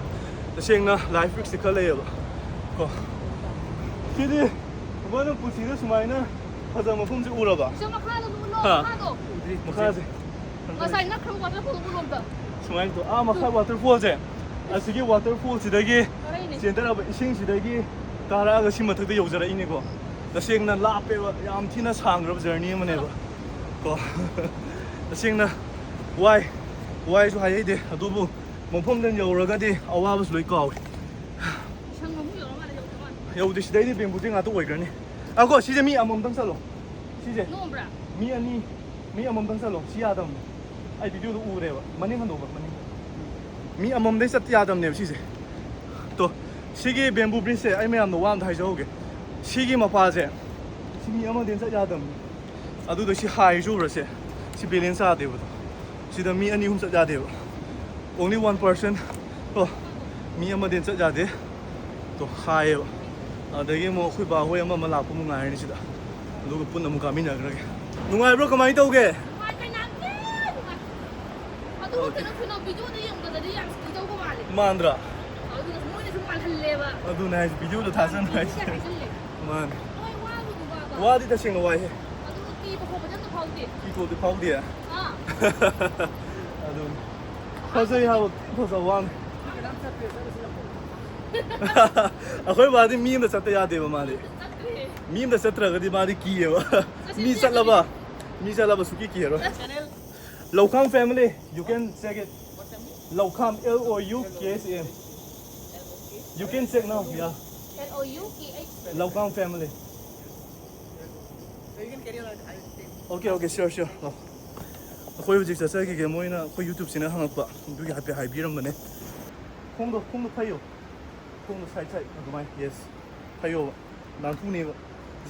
생나 라이프 픽스 컬러예요. 거. 키디 뭐는 부시도 스마이나 하다 뭐 폼세 울어봐. 시험 하나도 물러 아. 하나도. 뭐 가지. 어사이 나 그런 거 같아 보고 물어봐. 스마일 또 아마 칼 워터폴제. 아시게 워터폴지다기 그러니. 센터라고 이싱시다기 가라가 심어턱도 여자라 이니고. 나생나 라페와 ям 티나 상그럽 저니 뭐네고. 거. 나생나 와이도 하이데 아도부 몸폼된 여러가디 아와버스 로이고. 상무 여러 마리 정도만. 여우디 시대이 뱀부딩 아도 오이그니. 아고 시제 미 암엄당 살로. 시제 노브라. 미 아니 미 암엄당 살로 시야담. 아이 비디오도 우레와. 마니 한도 봐 마니. 미 암엄데 sat야담네 시제. 또 시기 뱀부 브리세 아이 매암도 와암도 하이저오게. 시기 마파제. 시미 암엄된 sat야담. 아두도 시 하이조르세. 시 밸런스 되고도. 시다 미 아니 훔 sat야데고. Only one person. 또 미 암엄된 sat야데. 또 하이요. ꯑꯗꯒꯤ ꯑꯃꯨꯛ ꯑꯩꯈꯣꯏ ꯕꯥ ꯍꯣꯏ ꯑꯃ ꯂꯥꯛꯄ ꯑꯃꯨꯛ ꯉꯥꯏꯔꯅꯤ ꯁꯤꯗ ꯑꯗꯨꯒ ꯄꯨꯟꯅ ꯑꯃꯨꯛ ꯀꯥꯃꯤꯟꯅꯈ꯭ꯔꯒꯦ ꯅꯨꯡꯉꯥꯏꯕ꯭ꯔꯣ ꯀꯃꯥꯏꯅ ꯇꯧꯒꯦ ꯑꯗꯨ ꯀꯩꯅꯣ ꯚꯤꯗꯤꯑꯣꯗ ꯌꯦꯡꯕꯗꯗꯤ ꯌꯥꯝ ꯁ꯭ꯀꯤꯜ ꯇꯧꯕ ꯃꯥꯜꯂꯦ. ꯃꯥꯟꯗ꯭ꯔꯥ ꯑꯗꯨꯅ ꯃꯣꯏꯅꯁꯨ ꯃꯥꯜꯍꯜꯂꯦꯕ. ꯑꯗꯨꯅꯦ ꯍꯥꯏꯁꯦ ꯚꯤꯗꯤꯑꯣꯗ ꯊꯥꯖꯟ ꯍꯥꯏꯁꯦ ꯍꯥꯏꯖꯜꯂꯦ. ꯃꯥꯅꯦ ꯅꯣꯏ ꯋꯥꯕꯗꯨꯕ. ꯋꯥꯗꯤ ꯇꯁꯦꯡꯅ ꯋꯥꯏꯍꯦ ꯑꯗꯨꯒ ꯀꯤꯕ ꯈꯣꯠꯄꯗꯤ ꯑꯝꯇ ꯐꯥꯎꯗꯦ. ꯀꯤꯊꯣꯛꯇꯤ ꯐꯥꯎꯗꯦ ꯑꯥ. ꯑꯗꯨꯅꯤ ꯐꯖꯩ ꯍꯥꯏꯕ ꯐꯖ ꯋꯥꯅꯤ ꯑꯩꯈꯣꯏ ꯕꯥꯗꯤ ꯃꯤ ꯑꯃꯗ ꯆꯠꯇ ꯌꯥꯗꯦꯕ ꯃꯥꯗꯤ ꯆꯠꯇ꯭ꯔꯦ. ꯃꯤ ꯑꯃꯗ ꯆꯠꯇ꯭ꯔꯒꯗꯤ ꯃꯥꯗꯤ ꯀꯤꯌꯦꯕ ꯃꯤ ꯆꯠꯂꯕ ꯁꯨꯀꯤ ꯀꯤꯔꯣꯏ Laukam family, you can check it. Laukam, LOUKSM. You can check now, yeah. LOUKH. Laukam family. Okay, sure. ꯑꯩꯈꯣꯏ ꯍꯧꯖꯤꯛ ꯆꯠꯆꯈꯤꯒꯦ ꯃꯣꯏꯅ ꯑꯩꯈꯣꯏ ꯌꯨꯇ꯭ꯌꯨꯕꯁꯤꯅ ꯍꯪꯉꯛꯄ ꯑꯗꯨꯒꯤ ꯍꯥꯏꯐꯦꯠ ꯍꯥꯏꯕꯤꯔꯝꯕꯅꯦ ꯈꯣꯡꯗꯣ ꯐꯩꯌꯣ ꯈꯣꯡꯗꯣ ꯁꯥꯏꯠ ꯑꯗꯨꯃꯥꯏꯅ ꯌꯦꯁ ꯐꯩꯌꯣꯕ ꯅꯥꯟꯊꯨꯅꯦꯕ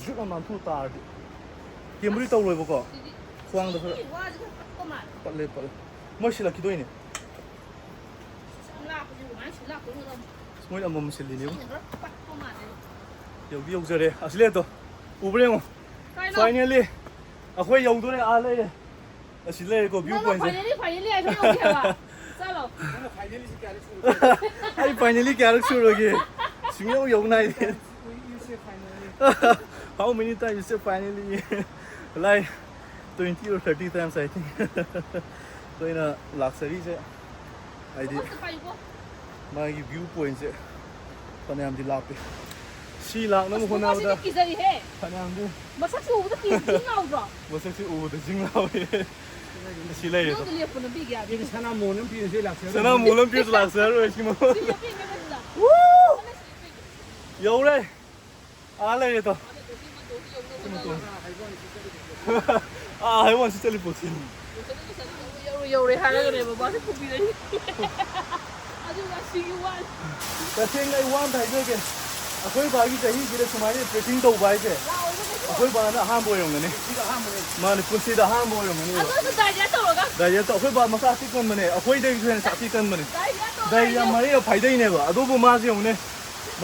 ꯖꯨꯠ ꯑꯃ ꯅꯥꯟꯊꯨ ꯇꯥꯔꯗꯤ ꯀꯦꯝꯕꯨꯗꯤ ꯇꯧꯔꯣꯏꯕꯀꯣ ꯈ꯭ꯋꯥꯡꯗ ꯈꯔ 와지 깎고 말. ꯄꯠꯂꯦ ꯃꯣꯏ ꯁꯤꯜꯂꯛꯈꯤꯗꯣꯏꯅꯦ 라고 많이 실라고 그러다. ꯃꯣꯏ ꯑꯃꯃꯝ ꯁꯤꯜꯂꯤꯅꯦꯕ 그냥 깎고 말. 여기 여기저래 아슬레도 우브랭어 파이널리 아코이 여우도네 알레 아슬레 거 뷰 포인트 파이널리 아주 오케이와. 살로. 아이 파이널리 캐릭터로게 지금 여우나이 How many times you say finally? Like 20 or 30 times I think. So in a luxury se I did my viewpoint se panam di lapi. Si lang na mo na da. 기자리 해. panam di. 마사지 오다 기진 나오죠. Masakti uod jinglaw eh. Sila ito. 너도 예쁘는 비기야. 이게 사나 모는 비슷해 락서. Sana mulang pius luxury eh mo. 진짜 빙가다. Woo! Yore. Ale ito. 아, I want to teleport. 여우래 하려고 바바한테 포기를 아주 맛있게 와 तसेंग आई वान थाइजगे अखोई बागी चही जिरे सुमाई ट्रेकिंग तो बाई के अखोई बाना हाम बोय होंगने माने पुसी दा हाम बोय होंगने अदो दाइया तौरगा दाइया तो अखोई बा मसा ति कन मने अखोई दे फेन साथी कन मने दाइया मरे फाइदै ने बा अदोबो माजे होंगने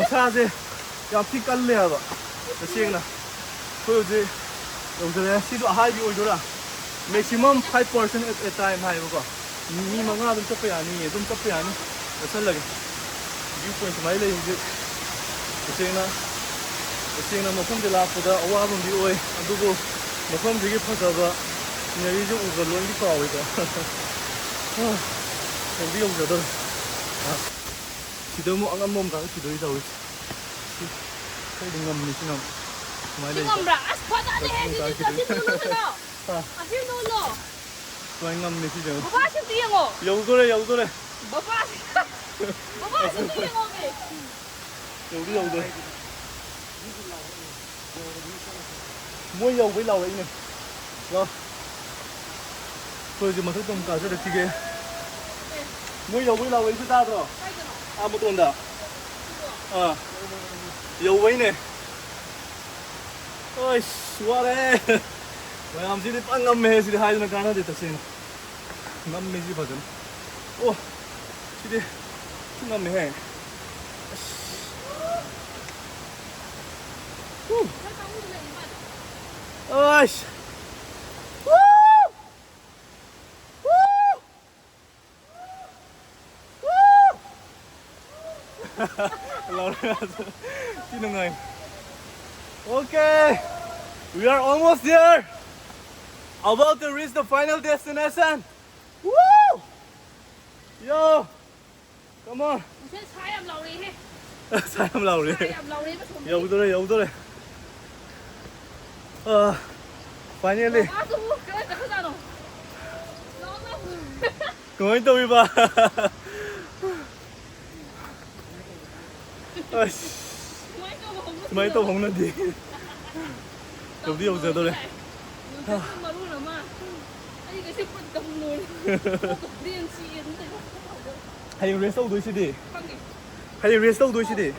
मसा जे याम ति कल्ले बा तसेंग ना कोइ जे योजरे सिदो हाई बि ओइदोरा मैक्सिमम 5% at a time हाई बको मी मंगा दुम चप्पे यानी दुम चप्पे यानी असल लगे व्यू पॉइंट समाई ले जे तसेंना मफम de लापदा अवाबम दि ओइ अदुबो मफम दिगे फजबा नेरि जो उबो लोंदि कावै को एंदि योजदो सिदमो अंगमम का सिदoi जावै kai dingam ni sinam समाई ले 지금 라 아스파다 해 진짜 진짜 아실 놀러 소잉감 니 시죠 바바 신디영어 여우도래 바바 신디영어게 여우도래 mua dầu với lầu đấy này rồi thôi thì mà thức tầm cả sẽ được chi ghê mua dầu với lầu ấy chúng ta rồi à một tuần đã à dầu với này ôi xua đấy mày làm gì đi ăn ngâm mê gì đi hai đứa nó đi thật xin ngâm mê gì vậy ô gì đi ngâm mê hè ôi lâu rồi xin được người okay we are almost there about to reach the final destination woo yo come on 무슨 사람 라우리 해 사람 나오래 사람 라우리 좀 여우도래 finally 아 또, 그래 하잖아 going to be back 아이씨 많이 또 먹는디 여기 여기서 노래 hay rest sâu đuôi đi hay rest sâu đuôi đi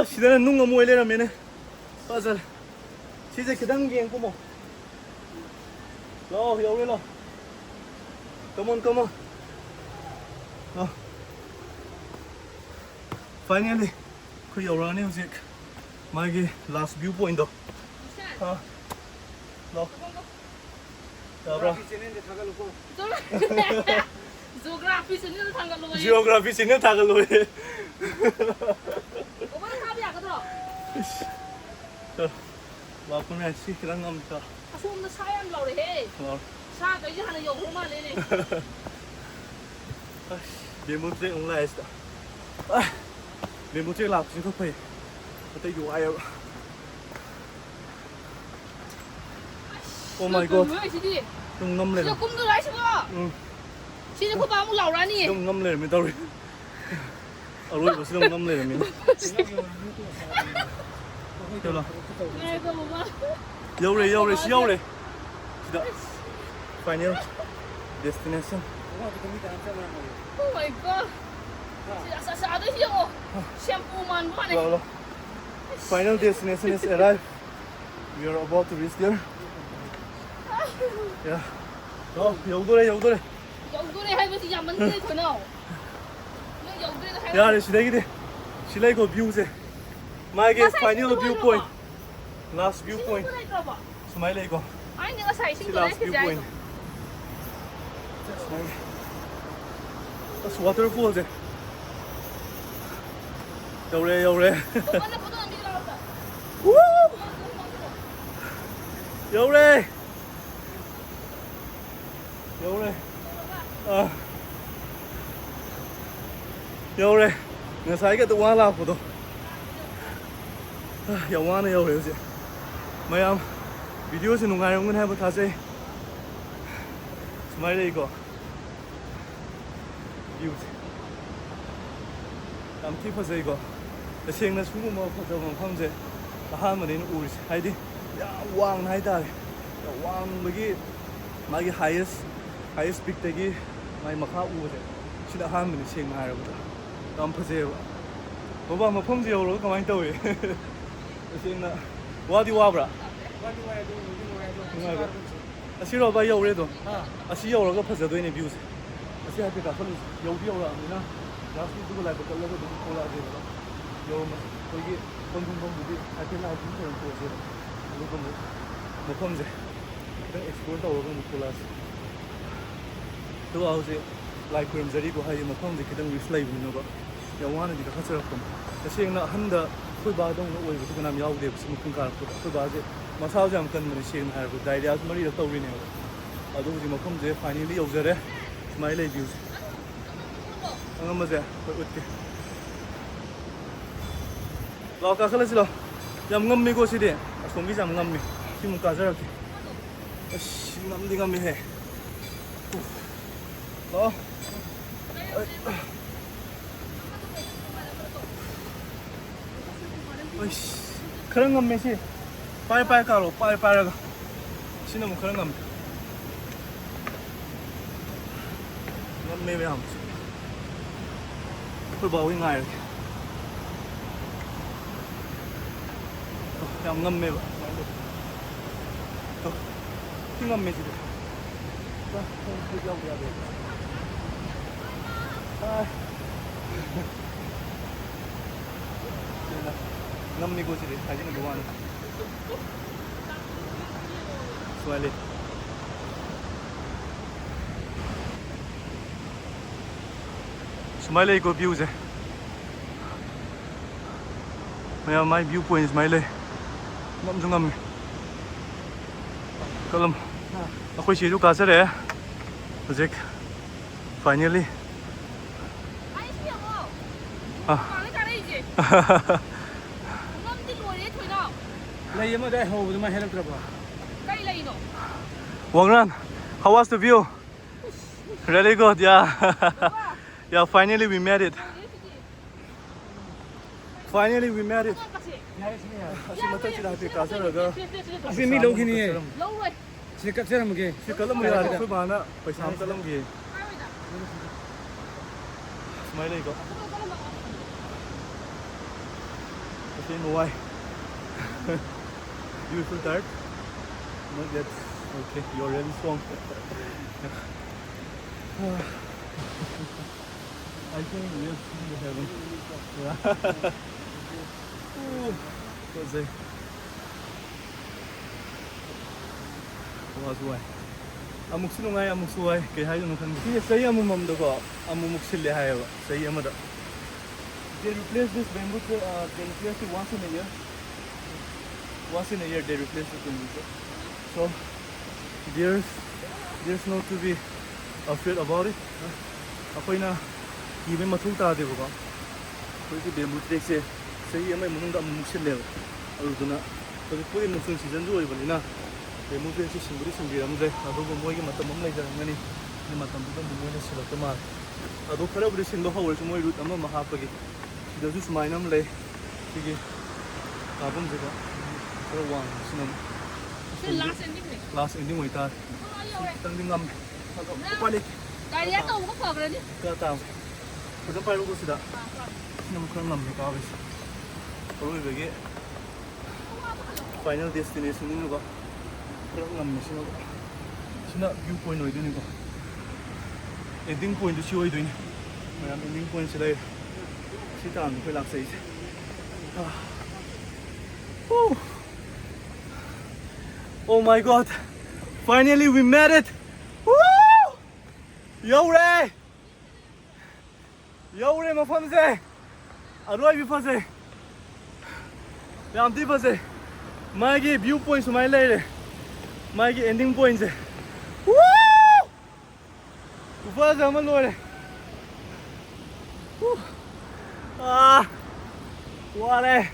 시대는 눈가 뭐 이래라면은 맞아 진짜 그 단계엔 꼬모 여기 come on finally 그 여러분이 이제 마이게 last view point 더 너 여러분 Geography sini tanggal lu. geography sini tanggal lu. 오빠는 답이 안 가더라. 저 와보면 시키랑 갑니다. 소음도 사양 라우리 해. 사 이제 하는 영어만 내네. 메모트에 온라인했다. 메모트에 라프신 커피. 그때 좋아요. 오 마이 갓. 뭐야 지디? 좀 넘래. 진짜 꿈도 날 싶어. 응. 진짜 그 마음을 라우라니. 좀 넘래 면 다리. 아 로이 벌써 좀 넘래 면. 열라. 그래도 뭐가. 여우래 시여우래. 기다. Final destination. Oh my god. Sa ada sih yang shampoo man mana? Well, final destination is arrived. We are about to reach there. Yeah. 여우도래. 영도에 할머니 야만 돼 되나? 영도에 할머니. 야, 시래기 뷰세. My final viewpoint. Last viewpoint. 스마일레 이거. 아니 내가 사이 신고 Last viewpoint. That's waterfall there. 여우래. 오빠는 보도 안 믿으라고. Woo! 여우래. 여우래. 내가 사이가 또 와라 보도. 영화는 여우래 이제. 뭐야? 비디오에서 농아용 건 해보 다시. 스마일레 이거. 뷰. 남 티퍼스 이거. ꯇꯁꯦꯡꯅ ꯁꯤꯒꯨꯝꯕ ꯐꯖꯕ ꯃꯐꯝꯁꯦ ꯑꯍꯥꯟꯕꯗꯩꯅ ꯎꯔꯤꯁꯦ ꯍꯥꯏꯗꯤ ꯌꯥꯝ ꯋꯥꯡꯅ ꯍꯥꯏꯇꯥꯔꯦ ꯌꯥꯝ ꯋꯥꯡꯕꯒꯤ ꯃꯥꯒꯤ ꯍꯥꯏꯌꯦꯁ ꯄꯤꯛꯇꯒꯤ ꯃꯥꯒꯤ ꯃꯈꯥ ꯎꯕꯁꯦ ꯁꯤꯗ ꯑꯍꯥꯟꯕꯅꯤ ꯁꯦꯡꯅ ꯍꯥꯏꯔꯕꯗ ꯌꯥꯝ ꯐꯖꯩꯑꯕ ꯕꯕꯥ ꯃꯐꯝꯁꯦ ꯌꯧꯔꯒ ꯀꯃꯥꯏꯅ ꯇꯧꯏ ꯇꯁꯦꯡꯅ ꯋꯥꯗꯤ ꯋꯥꯕ꯭ꯔꯥ ꯅꯨꯡꯉꯥꯏꯕ꯭ꯔꯥ ꯑꯁꯤꯔꯣ ꯚꯥꯏ ꯌꯧꯔꯦ ꯑꯗꯣ ꯑꯁꯤ ꯌꯧꯔꯒ ꯐꯖꯗꯣꯏꯅꯦ ꯚ꯭ꯌꯨꯁꯦ ꯑꯁꯤ ꯍꯥꯏꯐꯦꯠ ꯀꯥꯈꯠꯂꯨꯁꯦ ꯌꯧꯗꯤ ꯌꯧꯔꯛꯑꯕꯅꯤ나 ꯂꯥꯁꯇꯨꯒ ꯂꯥꯏꯕꯛ ꯀꯠꯂꯒ ꯑꯗꯨꯝ ꯊꯣꯛꯂꯛꯑꯁꯦꯕ ꯌꯧꯔꯝꯃꯁꯦ ꯑꯩꯈꯣꯏꯒꯤ ꯀꯣꯟꯊꯨꯡꯐꯝꯕꯨꯗꯤ ꯍꯥꯏꯐꯦꯠ ꯂꯥꯏꯐꯝ ꯈꯔ ꯊꯣꯛꯑꯁꯦꯕ ꯑꯗꯨꯒ ꯑꯃꯨꯛ ꯃꯐꯝꯁꯦ ꯈꯤꯇꯪ ꯑꯦꯛꯁꯄ꯭ꯂꯣꯔ ꯇꯧꯔꯒ ꯑꯃꯨꯛ ꯊꯣꯛꯂꯛꯑꯁꯦ ꯑꯗꯨꯒ ꯍꯧꯖꯤꯛ ꯂꯥꯏ ꯈꯨꯔꯨꯝꯖꯔꯤꯀꯣ ꯍꯥꯏꯗꯤ ꯃꯐꯝꯁꯦ ꯈꯤꯇꯪ ꯔꯤꯛꯁ ꯂꯩꯕꯅꯤꯅꯀꯣ ꯌꯥꯝ ꯋꯥꯅꯗꯤ ꯀꯥꯈꯠꯆꯔꯛꯄꯅꯤ ꯇꯁꯦꯡꯅ ꯑꯍꯟꯗ ꯑꯩꯈꯣꯏ ꯕꯥꯗꯧꯅ ꯑꯣꯏꯕꯁꯨ ꯀꯅꯥꯝ ꯌꯥꯎꯗꯦꯕ ꯁꯤ ꯃꯈꯣꯡ ꯀꯥꯔꯛꯄꯗ ꯑꯩꯈꯣꯏ ꯕꯥꯁꯦ ꯃꯁꯥꯁꯨ ꯌꯥꯝ ꯀꯟꯕꯅꯦ ꯁꯦꯡꯅ ꯍꯥꯏꯔꯕꯗ ꯗꯥꯏꯔꯤꯌꯥꯁꯨ ꯃꯔꯤꯔꯛ ꯇꯧꯔꯤꯅꯦꯕ ꯑꯗꯣ ꯍꯧꯖꯤꯛ ꯃꯐꯝꯁꯦ ꯐꯥꯏꯅꯦꯜꯂꯤ ꯌꯧꯖꯔꯦ ꯁꯨꯃꯥꯏꯅ ꯂꯩ ꯚ꯭ꯌꯨꯁꯦ ꯑꯉꯝꯕꯁꯦ ꯍꯣꯏ ꯎꯠꯀꯦ ꯂꯥꯛꯑꯣ ꯀꯥꯈꯠꯂꯁꯤ ꯂꯥꯛꯑꯣ ꯌꯥꯝ ꯉꯝꯃꯤꯀꯣ ꯁꯤꯗꯤ ꯑꯁꯣꯝꯒꯤꯁꯦ ꯌꯥꯝ ꯉꯝꯃꯤ ꯁꯤꯃꯨꯛ ꯀꯥꯖꯔꯛꯀꯦ ꯑꯁ ꯉꯝꯗꯤ ꯉꯝꯃꯤꯍꯦ ꯂꯥꯛꯑꯣ ꯑꯩꯁ ꯈꯔ ꯉꯝꯃꯦ ꯁꯤ ꯄꯥꯏꯔ ꯀꯥꯔꯣ ꯄꯥꯏꯔꯒ ꯁꯤꯅ ꯑꯃꯨꯛ ꯈꯔ ꯉꯝꯃꯦ ꯉꯝꯃꯦ ꯃꯌꯥꯝꯁꯦ ꯑꯩꯈꯣꯏ ꯕꯥꯍꯣꯏ ꯉꯥꯏꯔꯒꯦ ꯌꯥꯝ ꯉꯝꯃꯦꯕ ꯁꯤ ꯉꯝꯃꯦ ꯁꯤꯗꯤ ꯌꯥꯎꯕ ꯌꯥꯗꯦ ngâm sini aja nih buan. Suali. Smiley ko views eh. Maya my viewpoint Smiley. Ngâm. Kalam. Ako siya ka sa re. Project. Finally. Lay mo dai ho ma help tra ba. Kai lay no. Wangran, how was the view? Really good, yeah. Yeah, finally we made it. Finally we made it. Asi mata sila pe ka sa raga. Asi mi lo khini hai. Lo rồi. Se kap se ram ge. Si kalam mo yaar ko bana paisa am kalam ge. Smile ko. Kasi no why. You feel tired? Not yet. Okay, you're really strong. I think we'll see the heaven. Yeah. What's it? What's why? Amuk sinungai amuk suwai kay hayo no kan. Yes, say amumam do ko. Amumuk sille hayo. Say amada. They replace this bamboo. They replace it once in a year. Once in a year they replace it in this. So there's no to be afraid about it. Ako'y na even matuta de ba? Pwede bamboo tree se say may munong da mumuksil lew. Aludo na. Pwede po yung musun season do iba na. Bamboo tree se simburi simbiram de. Ado mo yung matamam lay jan ngani. Ni matambutan bumuhay na sila tamar. Ado kara buri sindo hawal sumoy root ama mahapagi. Sida su sumainam lay. Sige. Kabum jega. Pero one, sinam. Last ending này. Last ending mo ita. Tang dingam. Upalik. Kaya to ko pa ni. Ka ta. Pwede pa ko sida. Sinam kan ngam ni kawis. Pero ibege. Final destination ni ba. Pero ngam ni sino. Sina viewpoint oi dun ko. Ending point du si oi dun. Mayam ending point sila. Sitan ko lang sa isa. Woo! Oh my god! Finally we made it! Woo! Yore! Yore mafamse! Aroy bi fase! Yam ti fase! Maigi viewpoint sumai lay. Maigi ending point se. Woo! Ufasa man lore. Woo! Ah! Wale!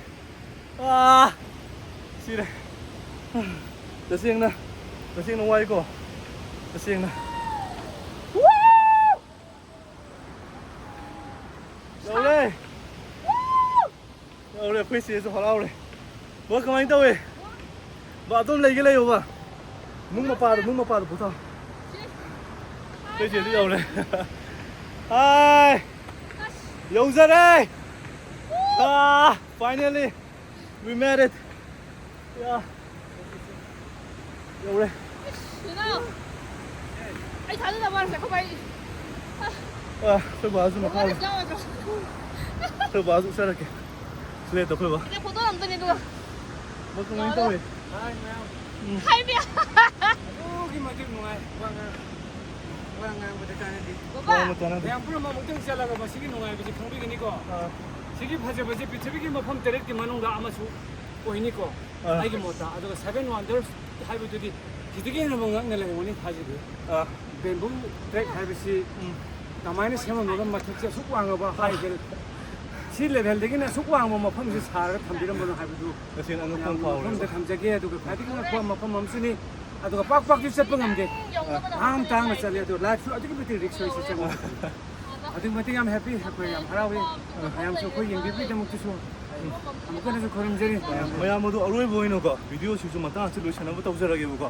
Ah! Sire. Dasing na why ko. Dasing na. Woo! Dole. Woo! เลยคุยเสียสุดเราเลยบอกกำลังตัวเองบ้าต้มเลยกันเลยอยู่ป่ะมึงมาปาดพุทธคุยเสียที่เราเลยไอ้ยงซะเลย finally we made it yeah 有嘞 知道哎他是在往上快快把这么看了快把这下来给是的快吧 cái photo làm tên này được 我刚刚到位 hai bia cái mà chụp ngoài vàng bữa nay đi baba một tuần yang pun mau mungkin saya lagu masih ni nungai biji kong begini ko. Segi baca baca pice begini mau pom terek di manung ga amasu. Oh ini ko. Lagi mau tak. Ada Seven Wonders. Hai betul di. Kita ni nama nggak lagi ni haji tu. Bamboo trek hai besi. Namanya ni siapa orang macam macam sukuang apa hai gel. Si level lagi ni sukuang mau pom si sar thambiram mana hai betul. Mesin anu pom power Pom dah tham jaga tu. Hari ni pom mamsu ni. Ada pak tu siapa ngamde. Ham tang macam ni tu. Life tu ada kita risk soi sih cuma. Ating mati am happy aku am harawi am so ko yang bibi demu tu so am ko na korum jeri maya modu aroi boino ko video shoot ma ta chilu chana ba tawjara ge ko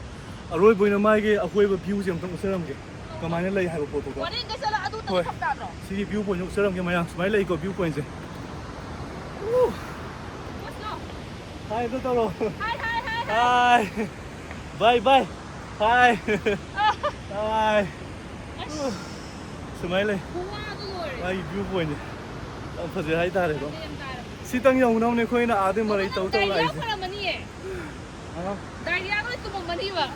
aroi boino mai ge ahoi ba view jam tang usaram ge kamane lai hai ba photo ko wani cái sala adu tu khap ta ro si view point usaram ge maya smile lai ko view point se hi to taro hai hi bye bye hi hi smile lai Hoa tu rồi ai view point am phase hai ta re ko si tang yong nam ne khoi na ade ma lai tau tau lai Đại se là mình nhỉ? ha Đại gia nói tụi mình đi mà.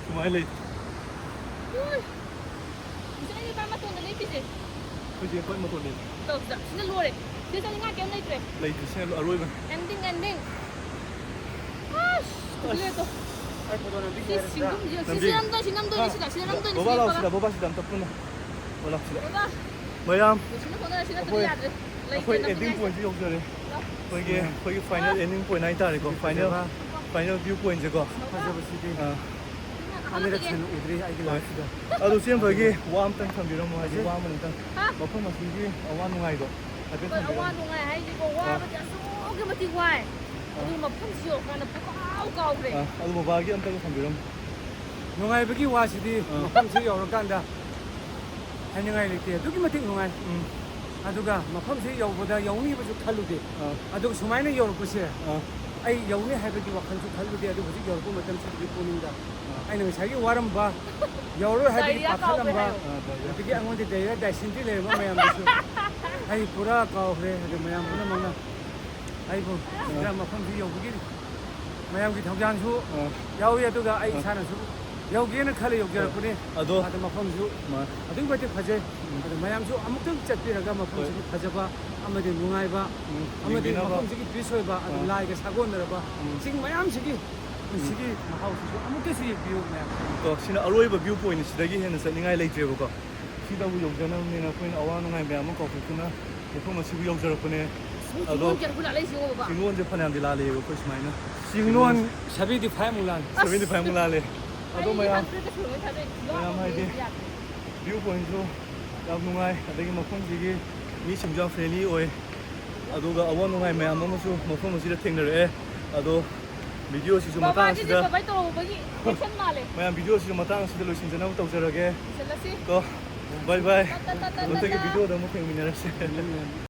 smile lai Bisa ni ba matun na lipis eh. ko je ko ma to le Tuh, sini lu deh. Dia saling ngake na ito. lai ti se aroi ba Ending. Ah, tuloy to. ai ko na big Sinam doon sila. Baba lao sila, baba sila, tapos na. Wala sila. Baba. Mayam, Sino ko na sila tulad. ako'y ending point yung sila. Ako'y final ending point na itari ko. Final view point ko. haja basi amira chen udri ai gila sida Ado siyem bagi wam tang thambira mo haji wam man tang. Mapam masigi awan nungai ko. Happy Awan thambira. nung ay hay ko wa ba ja so ke mati wai. Adu mapam siyo kana kau re. Ado mabagi am tang thambira. nungai bagi wasidi mafam si yaw kan da haningai lite dugi mati nungai aduga mafam si yaw boda yawni bu khalude aduga sumaina yaw ko se ai yawni haibagi wakhan su khalude adu buji yaw ko matam si bi poninda ai nang sai waram ba yawro haibagi pakhalam ba digi angodi deira da sinti le ma mayam su ai pura ka hre adu mayam na mangna ai bu gra mafam si yaw bugi mayam gi thawjang su yaw ya aduga ai sana su 여기에는 칼이 여기라 보니 아도 아도 마펌주 아도 바티 파제 아도 마ям주 아무튼 짭비라가 마펌주 파제바 아마디 뭉아이바 아마디 마펌주기 비소이바 아도 라이게 사고 내려봐 지금 마ям식이 시기 마하우스주 아무것이 비우 마얌 또 신나 아로이바 뷰 포인트 시다기 해는 서닝ai 레이트레 거. 시다부 용자나는 코인 아와 nungai 매am 거 그나 그거 시부 용자라고네. Ado jar pula lai siyo ba. 징원 제 판에 안딜 라레 거 코스 마이나. 징론 샤비디 파이물란 세빈이 파이문 라레. Ado mayam Mayam hai đi. View point jo yam nungai adagi mafam jigi mi simjang friendly oi aduga awan nungai mayam amusu mafam asida thengnare ado video si Baba matang ji asida ba bai to bagi. Chen male. mayam video si matang asida loisinjana tawjarage Selasi. to bye bye Ta ta ta ta. Notegi video da mo thengminarase